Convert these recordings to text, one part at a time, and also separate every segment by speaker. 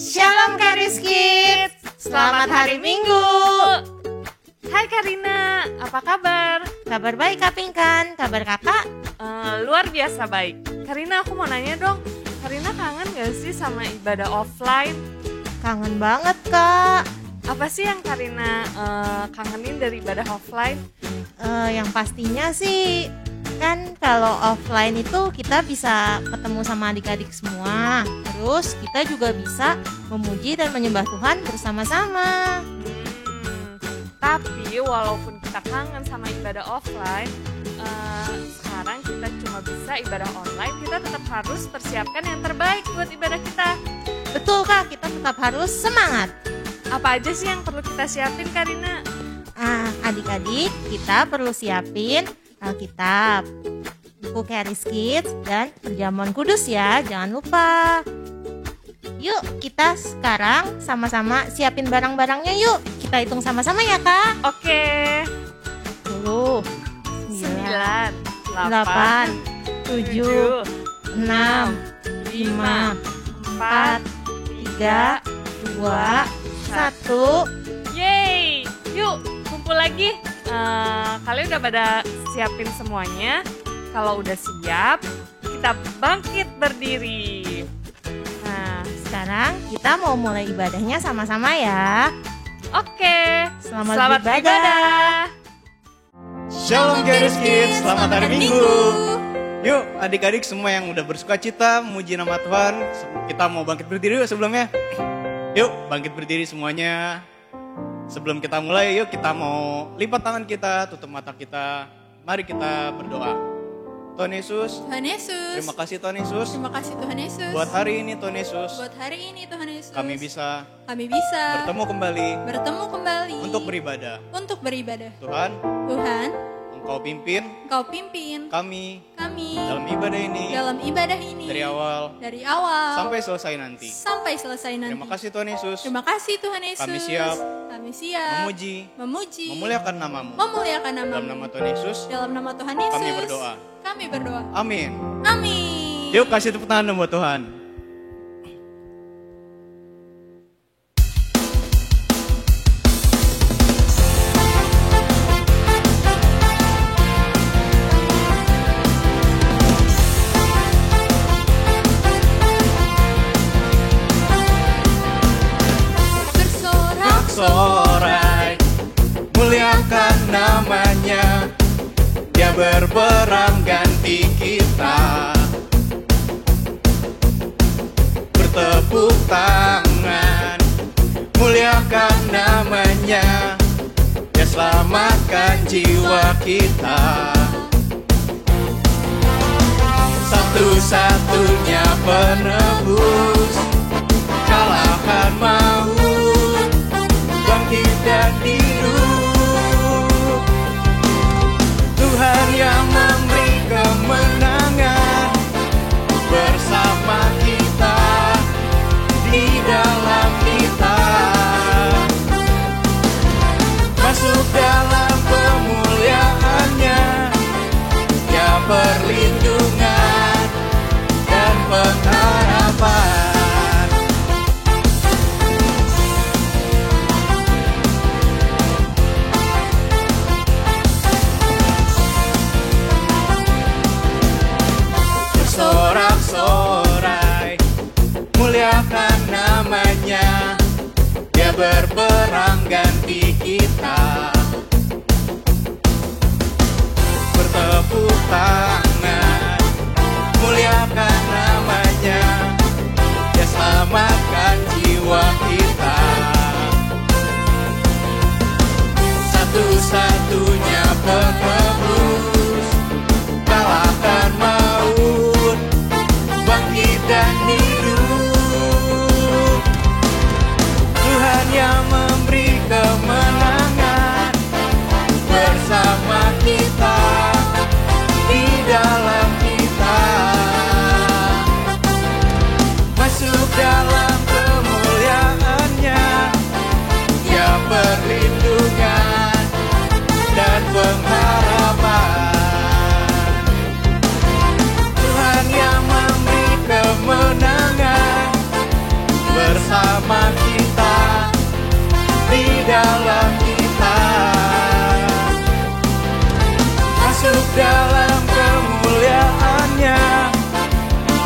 Speaker 1: Shalom Charis Kids, selamat hari Minggu.
Speaker 2: Hai Karina, apa kabar?
Speaker 1: Kabar baik Kak Pinkan, kabar kakak?
Speaker 2: Luar biasa baik. Karina, aku mau nanya dong, Karina kangen gak sih sama ibadah offline?
Speaker 1: Kangen banget Kak.
Speaker 2: Apa sih yang Karina kangenin dari ibadah offline?
Speaker 1: Yang pastinya sih kan kalau offline itu kita bisa ketemu sama adik-adik semua. Terus kita juga bisa memuji dan menyembah Tuhan bersama-sama.
Speaker 2: Tapi walaupun kita kangen sama ibadah offline, sekarang kita cuma bisa ibadah online. Kita tetap harus persiapkan yang terbaik buat ibadah kita.
Speaker 1: Betul Kak, kita tetap harus semangat.
Speaker 2: Apa aja sih yang perlu kita siapin Karina?
Speaker 1: Adik-adik, kita perlu siapin Alkitab, buku Charis Kids, dan perjamuan kudus ya, jangan lupa. Yuk, kita sekarang sama-sama siapin barang-barangnya yuk. Kita hitung sama-sama ya Kak.
Speaker 2: Oke.
Speaker 1: 10,
Speaker 2: 9,
Speaker 1: 8, 7, 6, 5, 4, 3, 2, 1.
Speaker 2: Yeay, yuk kumpul lagi. Kalian udah pada siapin semuanya? Kalau udah siap, kita bangkit berdiri.
Speaker 1: Nah, sekarang kita mau mulai ibadahnya sama-sama ya.
Speaker 2: Oke,
Speaker 1: Selamat beribadah.
Speaker 3: Shalom Charis Kids, selamat hari Minggu. Yuk adik-adik semua yang udah bersuka cita memuji nama Tuhan, kita mau bangkit berdiri yuk sebelumnya. Yuk bangkit berdiri semuanya. Sebelum kita mulai, yuk kita mau lipat tangan kita, tutup mata kita. Mari kita berdoa. Tuhan Yesus,
Speaker 4: Tuhan Yesus,
Speaker 3: terima kasih Tuhan Yesus.
Speaker 4: terima kasih Tuhan Yesus.
Speaker 3: Buat hari ini Tuhan Yesus,
Speaker 4: Buat hari ini Tuhan Yesus,
Speaker 3: kami bisa
Speaker 4: bertemu
Speaker 3: bertemu kembali
Speaker 4: untuk
Speaker 3: beribadah.
Speaker 4: Tuhan,
Speaker 3: Engkau pimpin
Speaker 4: Engkau pimpin
Speaker 3: kami
Speaker 4: kami
Speaker 3: dalam ibadah ini
Speaker 4: dari awal
Speaker 3: sampai selesai nanti. Terima kasih Tuhan Yesus.
Speaker 4: Terima kasih Tuhan Yesus.
Speaker 3: Kami siap
Speaker 4: memuji,
Speaker 3: memuliakan namamu. Dalam nama Tuhan Yesus,
Speaker 4: Dalam nama Tuhan Yesus.
Speaker 3: Kami berdoa.
Speaker 4: Amin.
Speaker 3: Amin. Yuk kasih tepuk tangan buat Tuhan. Sorai, muliakan namanya. Dia berperang ganti kita. Bertepuk tangan, muliakan namanya. Dia selamatkan jiwa kita. Satu-satunya penebus, kalahkan maut, bangkit dan hidup. Tuhan yang memberi kemenangan bersama kita, di dalam kita. Masuk dalam kemuliaan-Nya, Ya perlindungan dan pengharapan. berperang ganti kita. Bertepuk tangan, muliakan namanya, dia selamatkan jiwa kita. Satu-satunya penebus, kalahkan maut, bangkit dan hidup. Tuhan yang memberi kemenangan bersama kita, di dalam kita. Masuk dalam kemuliaan-Nya, Dia perlindungan dan pengharapan. Tuhan yang memberi kemenangan bersama kita, di dalam kita. Masuk dalam kemuliaan-Nya,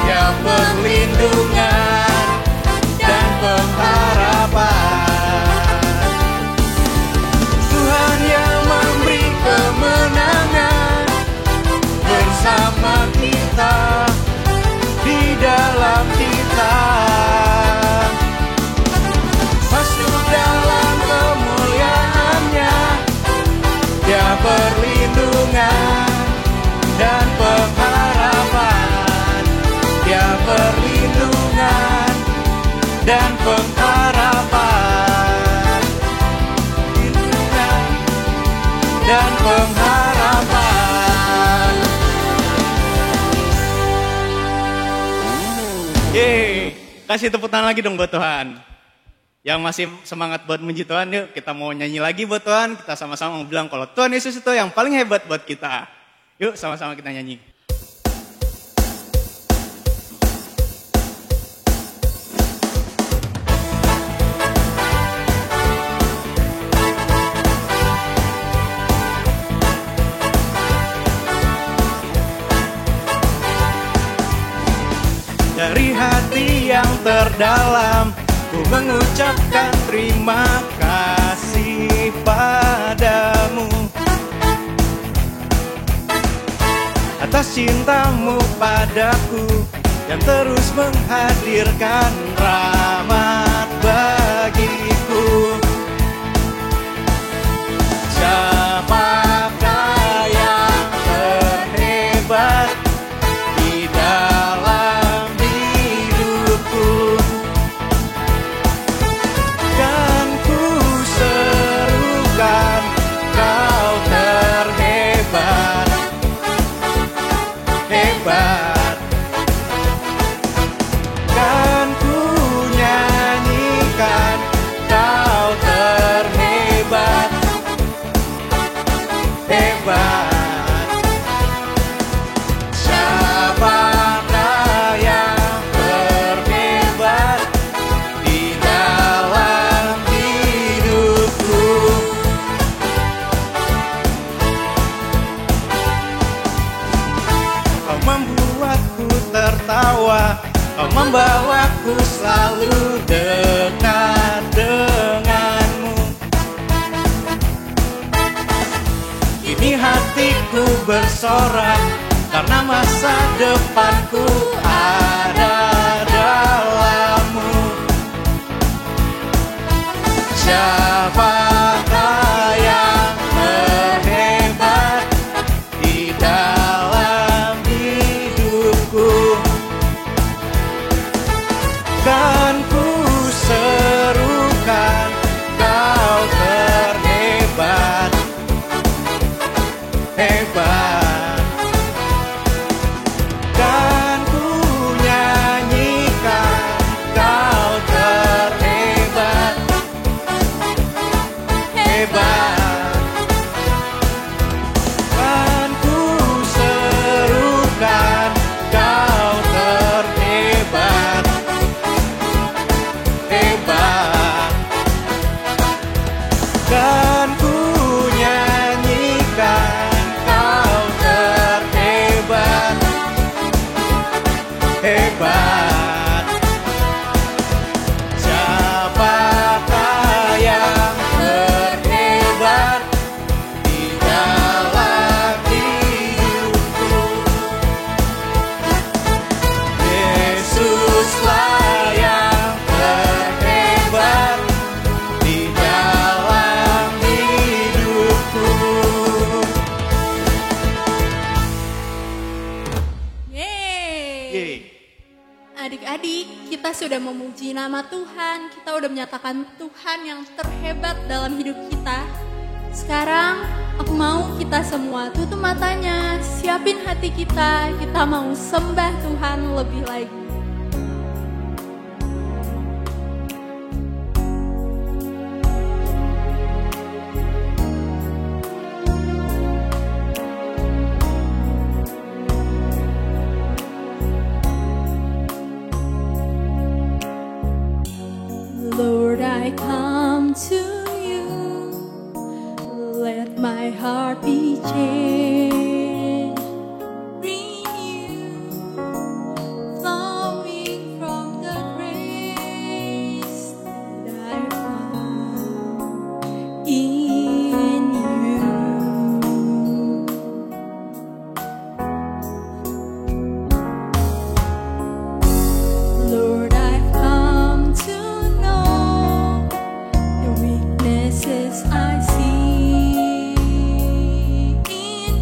Speaker 3: Dia perlindungan dan pengharapan. Tuhan yang memberi kemenangan bersama kita, di dalam kita. Masuk dalam kemuliaan-Nya, Dia perlindungan dan pengharapan. Dia perlindungan dan pengharapan. Perlindungan dan pengharapan. Yeay, kasih tepuk tangan lagi dong buat Tuhan. Yang masih semangat buat memuji Tuhan, yuk kita mau nyanyi lagi buat Tuhan. Kita sama-sama mau bilang kalau Tuhan Yesus itu yang paling hebat buat kita. Yuk sama-sama kita nyanyi. Dari hati yang terdalam, ku mengucapkan terima kasih padamu atas cintamu padaku yang terus menghadirkan rahmat bagiku. Siapakah yang terhebat di dalam hidupku? Kan ku serukan Kau terhebat, hebat. Kan ku nyanyikan Kau terhebat, hebat. Siapakah yang terhebat di dalam hidupku? Kau membuatku tertawa, Kau membawaku selalu dekat denganmu. Kini hatiku bersorak karena masa depanku ada dalam-Mu. Siapakah yang terhebat di dalam hidupku? Kan ku serukan Kau terhebat, hebat. Kan ku nyanyikan Kau terhebat, hebat. Kan ku serukan Kau terhebat, hebat. Kan ku nyanyikan Kau terhebat, hebat. Siapakah Yesuslah yang terhebat di dalam hidupku.
Speaker 4: Yeay. Adik-adik, kita sudah memuji nama Tuhan. Kita udah menyatakan Tuhan yang terhebat dalam hidup kita. Sekarang aku mau kita semua tutup matanya, siapin hati kita. Kita mau sembah Tuhan lebih lagi. Lord, I come to you. Let my heart be changed, renewed, flowing from the grace that I found in you. Lord, I've come to know the weaknesses I see in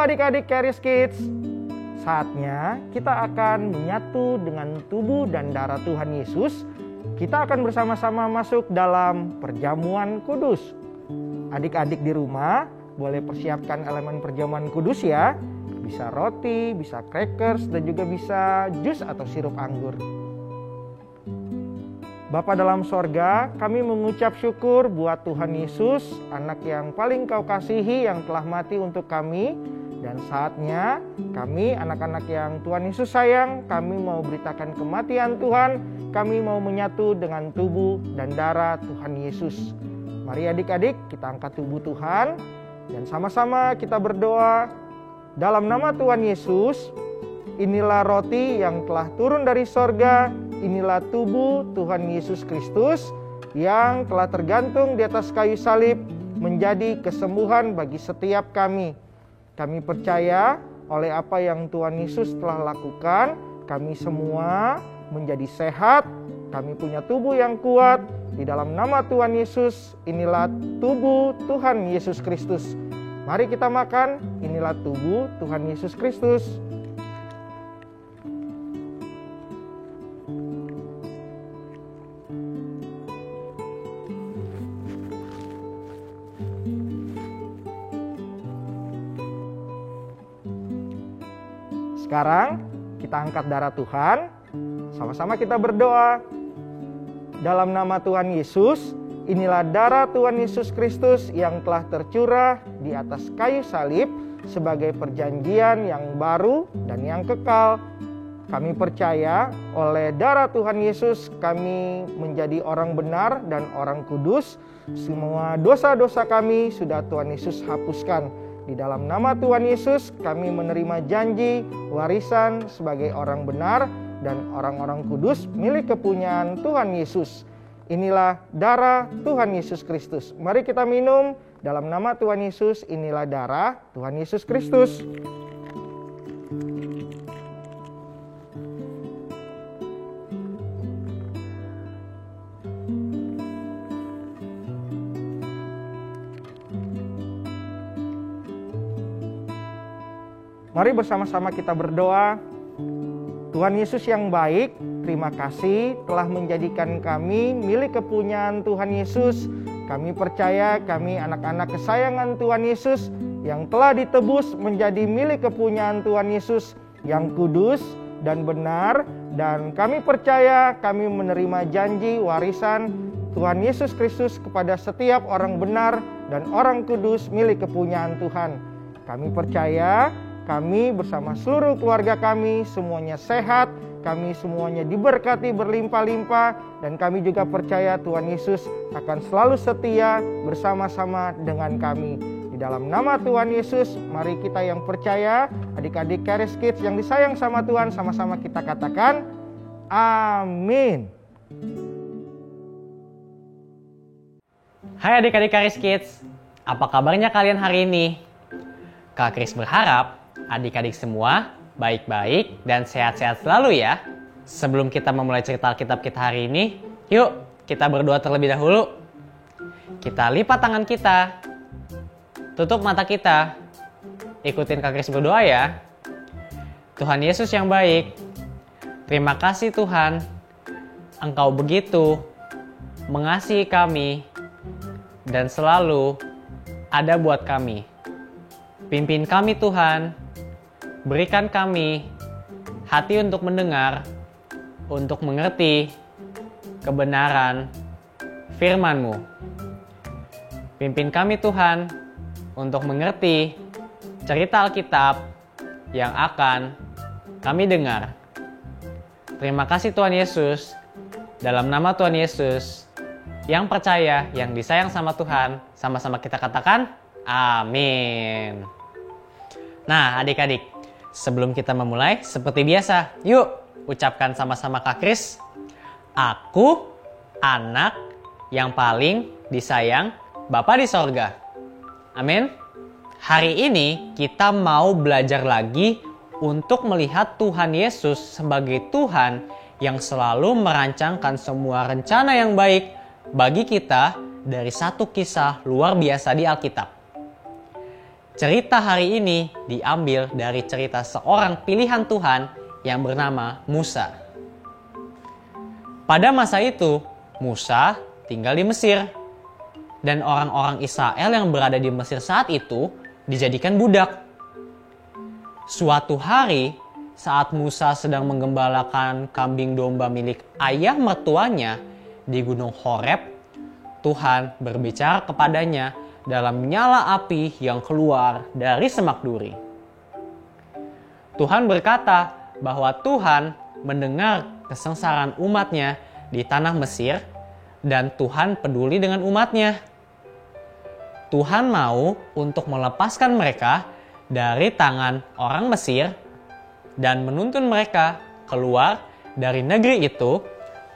Speaker 5: adik-adik Charis Kids, saatnya kita akan menyatu dengan tubuh dan darah Tuhan Yesus. Kita akan bersama-sama masuk dalam perjamuan kudus. Adik-adik di rumah boleh persiapkan elemen perjamuan kudus ya. Bisa roti, bisa crackers, dan juga bisa jus atau sirup anggur. Bapa dalam sorga, kami mengucap syukur buat Tuhan Yesus, anak yang paling Kau kasihi yang telah mati untuk kami. Dan saatnya kami anak-anak yang Tuhan Yesus sayang, kami mau beritakan kematian Tuhan, kami mau menyatu dengan tubuh dan darah Tuhan Yesus. Mari adik-adik kita angkat tubuh Tuhan dan sama-sama kita berdoa. Dalam nama Tuhan Yesus, inilah roti yang telah turun dari sorga, inilah tubuh Tuhan Yesus Kristus yang telah tergantung di atas kayu salib menjadi kesembuhan bagi setiap kami. Kami percaya oleh apa yang Tuhan Yesus telah lakukan, kami semua menjadi sehat, kami punya tubuh yang kuat. Di dalam nama Tuhan Yesus, inilah tubuh Tuhan Yesus Kristus. Mari kita makan, inilah tubuh Tuhan Yesus Kristus. Sekarang kita angkat darah Tuhan, sama-sama kita berdoa. Dalam nama Tuhan Yesus, inilah darah Tuhan Yesus Kristus yang telah tercurah di atas kayu salib sebagai perjanjian yang baru dan yang kekal. Kami percaya oleh darah Tuhan Yesus kami menjadi orang benar dan orang kudus. Semua dosa-dosa kami sudah Tuhan Yesus hapuskan. Di dalam nama Tuhan Yesus kami menerima janji warisan sebagai orang benar dan orang-orang kudus milik kepunyaan Tuhan Yesus. Inilah darah Tuhan Yesus Kristus. Mari kita minum dalam nama Tuhan Yesus. Inilah darah Tuhan Yesus Kristus. Mari bersama-sama kita berdoa. Tuhan Yesus yang baik, terima kasih telah menjadikan kami milik kepunyaan Tuhan Yesus. Kami percaya kami anak-anak kesayangan Tuhan Yesus yang telah ditebus menjadi milik kepunyaan Tuhan Yesus yang kudus dan benar. Dan kami percaya kami menerima janji warisan Tuhan Yesus Kristus kepada setiap orang benar dan orang kudus milik kepunyaan Tuhan. Kami percaya kami bersama seluruh keluarga kami semuanya sehat, kami semuanya diberkati berlimpah-limpah, dan kami juga percaya Tuhan Yesus akan selalu setia bersama-sama dengan kami. Di dalam nama Tuhan Yesus, mari kita yang percaya, adik-adik Charis Kids yang disayang sama Tuhan, sama-sama kita katakan, amin.
Speaker 6: Hai adik-adik Charis Kids, apa kabarnya kalian hari ini? Kak Kris berharap adik-adik semua baik-baik dan sehat-sehat selalu ya. Sebelum kita memulai cerita Alkitab kita hari ini, yuk kita berdoa terlebih dahulu. Kita lipat tangan kita, tutup mata kita, ikutin Kak Kris berdoa ya. Tuhan Yesus yang baik, terima kasih Tuhan, Engkau begitu mengasihi kami dan selalu ada buat kami. Pimpin kami Tuhan, berikan kami hati untuk mendengar, untuk mengerti kebenaran firman-Mu. Pimpin kami Tuhan untuk mengerti cerita Alkitab yang akan kami dengar. Terima kasih Tuhan Yesus, dalam nama Tuhan Yesus, yang percaya, yang disayang sama Tuhan, sama-sama kita katakan, amin. Nah adik-adik, sebelum kita memulai, seperti biasa, yuk ucapkan sama-sama Kak Kris. Aku anak yang paling disayang Bapa di sorga. Amin. Hari ini kita mau belajar lagi untuk melihat Tuhan Yesus sebagai Tuhan yang selalu merancangkan semua rencana yang baik bagi kita dari satu kisah luar biasa di Alkitab. Cerita hari ini diambil dari cerita seorang pilihan Tuhan yang bernama Musa. Pada masa itu, Musa tinggal di Mesir. Dan orang-orang Israel yang berada di Mesir saat itu dijadikan budak. Suatu hari, saat Musa sedang menggembalakan kambing domba milik ayah mertuanya di Gunung Horeb, Tuhan berbicara kepadanya dalam nyala api yang keluar dari semak duri. Tuhan berkata bahwa Tuhan mendengar kesengsaraan umatnya di tanah Mesir dan Tuhan peduli dengan umatnya. Tuhan mau untuk melepaskan mereka dari tangan orang Mesir dan menuntun mereka keluar dari negeri itu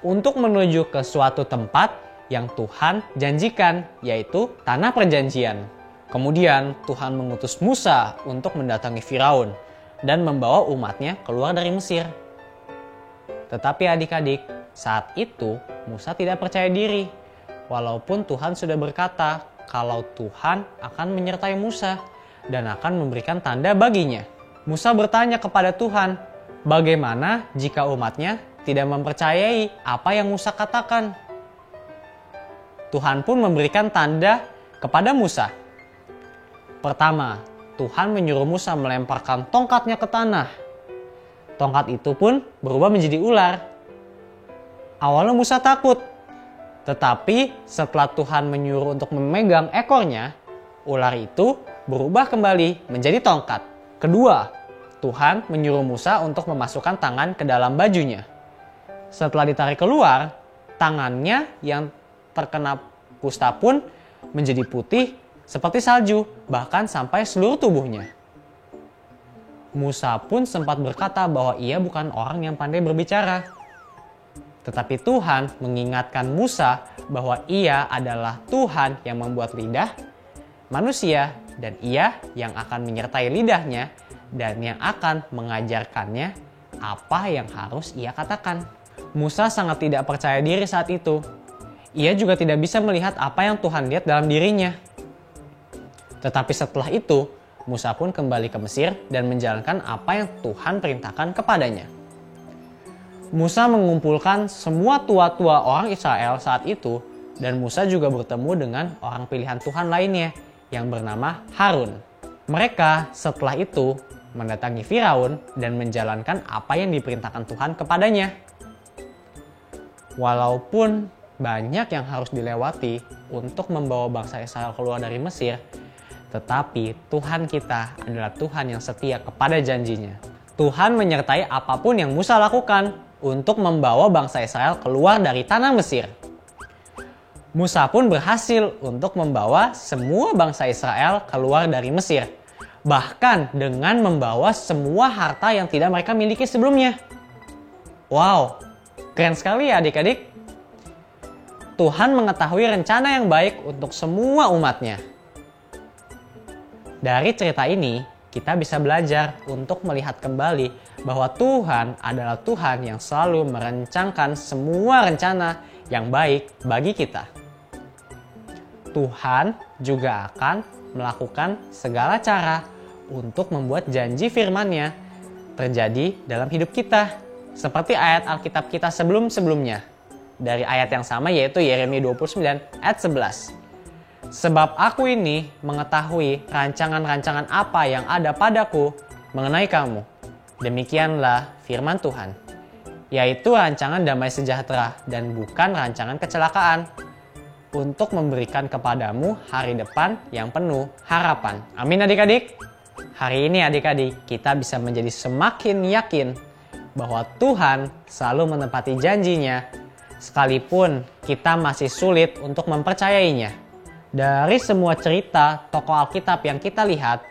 Speaker 6: untuk menuju ke suatu tempat yang Tuhan janjikan, yaitu tanah perjanjian. Kemudian Tuhan mengutus Musa untuk mendatangi Firaun dan membawa umatnya keluar dari Mesir. Tetapi adik-adik, saat itu Musa tidak percaya diri. Walaupun Tuhan sudah berkata kalau Tuhan akan menyertai Musa dan akan memberikan tanda baginya. Musa bertanya kepada Tuhan, bagaimana jika umatnya tidak mempercayai apa yang Musa katakan? Tuhan pun memberikan tanda kepada Musa. Pertama, Tuhan menyuruh Musa melemparkan tongkatnya ke tanah. Tongkat itu pun berubah menjadi ular. Awalnya Musa takut, tetapi setelah Tuhan menyuruh untuk memegang ekornya, ular itu berubah kembali menjadi tongkat. Kedua, Tuhan menyuruh Musa untuk memasukkan tangan ke dalam bajunya. Setelah ditarik keluar, tangannya yang terkena kusta pun menjadi putih seperti salju, bahkan sampai seluruh tubuhnya. Musa pun sempat berkata bahwa ia bukan orang yang pandai berbicara. Tetapi Tuhan mengingatkan Musa bahwa ia adalah Tuhan yang membuat lidah manusia dan ia yang akan menyertai lidahnya dan yang akan mengajarkannya apa yang harus ia katakan. Musa sangat tidak percaya diri saat itu. Ia juga tidak bisa melihat apa yang Tuhan lihat dalam dirinya. Tetapi setelah itu, Musa pun kembali ke Mesir dan menjalankan apa yang Tuhan perintahkan kepadanya. Musa mengumpulkan semua tua-tua orang Israel saat itu dan Musa juga bertemu dengan orang pilihan Tuhan lainnya yang bernama Harun. Mereka setelah itu mendatangi Firaun dan menjalankan apa yang diperintahkan Tuhan kepadanya. Walaupun banyak yang harus dilewati untuk membawa bangsa Israel keluar dari Mesir, tetapi Tuhan kita adalah Tuhan yang setia kepada janjinya. Tuhan menyertai apapun yang Musa lakukan untuk membawa bangsa Israel keluar dari tanah Mesir. Musa pun berhasil untuk membawa semua bangsa Israel keluar dari Mesir, bahkan dengan membawa semua harta yang tidak mereka miliki sebelumnya. Wow, keren sekali ya adik-adik. Tuhan mengetahui rencana yang baik untuk semua umatnya. Dari cerita ini, kita bisa belajar untuk melihat kembali bahwa Tuhan adalah Tuhan yang selalu merencanakan semua rencana yang baik bagi kita. Tuhan juga akan melakukan segala cara untuk membuat janji firman-Nya terjadi dalam hidup kita. Seperti ayat Alkitab kita sebelum-sebelumnya. Dari ayat yang sama yaitu Yeremia 29 ayat 11. Sebab aku ini mengetahui rancangan-rancangan apa yang ada padaku mengenai kamu. Demikianlah firman Tuhan. Yaitu rancangan damai sejahtera dan bukan rancangan kecelakaan. Untuk memberikan kepadamu hari depan yang penuh harapan. Amin adik-adik. Hari ini adik-adik kita bisa menjadi semakin yakin bahwa Tuhan selalu menepati janjinya. Sekalipun kita masih sulit untuk mempercayainya. Dari semua cerita tokoh Alkitab yang kita lihat,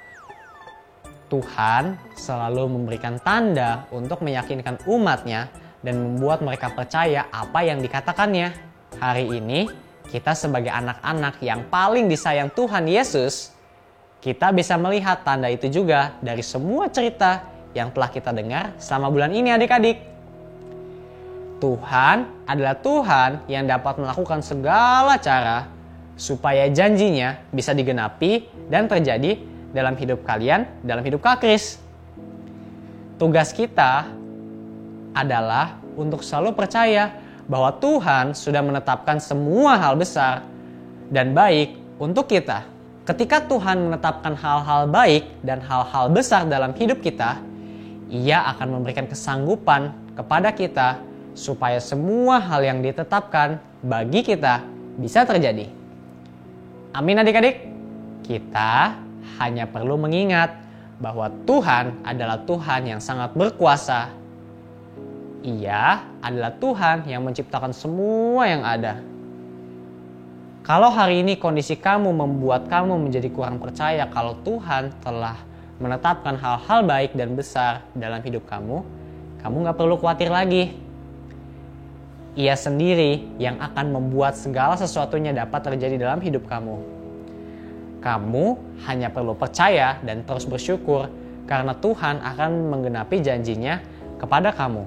Speaker 6: Tuhan selalu memberikan tanda untuk meyakinkan umatnya dan membuat mereka percaya apa yang dikatakannya. Hari ini, kita sebagai anak-anak yang paling disayang Tuhan Yesus, kita bisa melihat tanda itu juga dari semua cerita yang telah kita dengar selama bulan ini adik-adik. Tuhan adalah Tuhan yang dapat melakukan segala cara supaya janjinya bisa digenapi dan terjadi dalam hidup kalian, dalam hidup Kak Kris. Tugas kita adalah untuk selalu percaya bahwa Tuhan sudah menetapkan semua hal besar dan baik untuk kita. Ketika Tuhan menetapkan hal-hal baik dan hal-hal besar dalam hidup kita, Ia akan memberikan kesanggupan kepada kita supaya semua hal yang ditetapkan bagi kita bisa terjadi. Amin adik-adik. Kita hanya perlu mengingat bahwa Tuhan adalah Tuhan yang sangat berkuasa. Ia adalah Tuhan yang menciptakan semua yang ada. Kalau hari ini kondisi kamu membuat kamu menjadi kurang percaya kalau Tuhan telah menetapkan hal-hal baik dan besar dalam hidup kamu gak perlu khawatir lagi. Ia sendiri yang akan membuat segala sesuatunya dapat terjadi dalam hidup kamu. Kamu hanya perlu percaya dan terus bersyukur karena Tuhan akan menggenapi janjinya kepada kamu.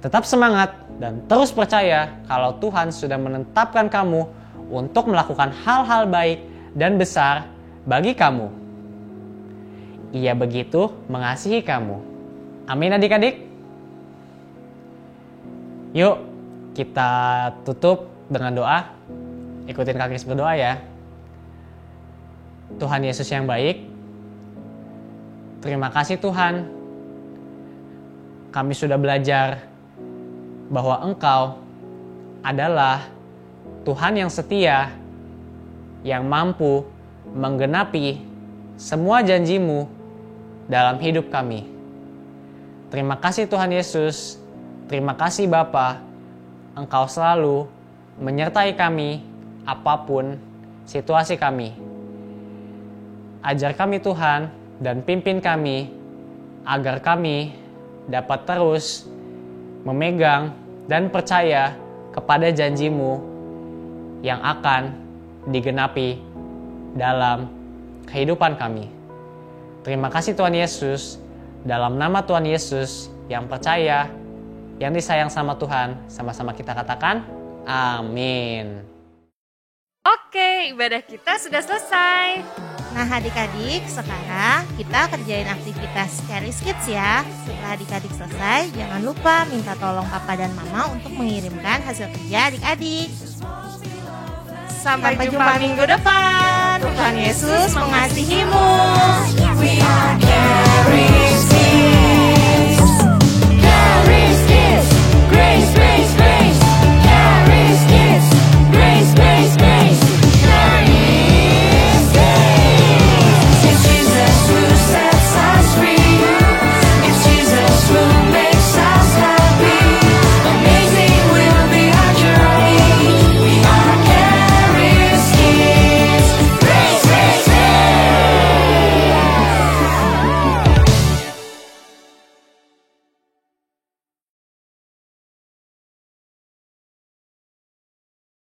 Speaker 6: Tetap semangat dan terus percaya kalau Tuhan sudah menetapkan kamu untuk melakukan hal-hal baik dan besar bagi kamu. Ia begitu mengasihi kamu. Amin adik-adik. Yuk kita tutup dengan doa. Ikutin Kak Kris berdoa ya. Tuhan Yesus yang baik, terima kasih Tuhan. Kami sudah belajar bahwa Engkau adalah Tuhan yang setia, yang mampu menggenapi semua janji-Mu dalam hidup kami. Terima kasih Tuhan Yesus, terima kasih Bapa, Engkau selalu menyertai kami apapun situasi kami. Ajar kami Tuhan dan pimpin kami agar kami dapat terus memegang dan percaya kepada janji-Mu yang akan digenapi dalam kehidupan kami. Terima kasih Tuhan Yesus, dalam nama Tuhan Yesus yang percaya, yang disayang sama Tuhan, sama-sama kita katakan, amin.
Speaker 2: Oke, ibadah kita sudah selesai.
Speaker 1: Nah adik-adik, sekarang kita kerjain aktivitas Charis Kids ya. Setelah adik-adik selesai, jangan lupa minta tolong papa dan mama untuk mengirimkan hasil kerja adik-adik.
Speaker 2: Sampai jumpa minggu depan.
Speaker 1: Tuhan Yesus mengasihimu.
Speaker 7: We are carrying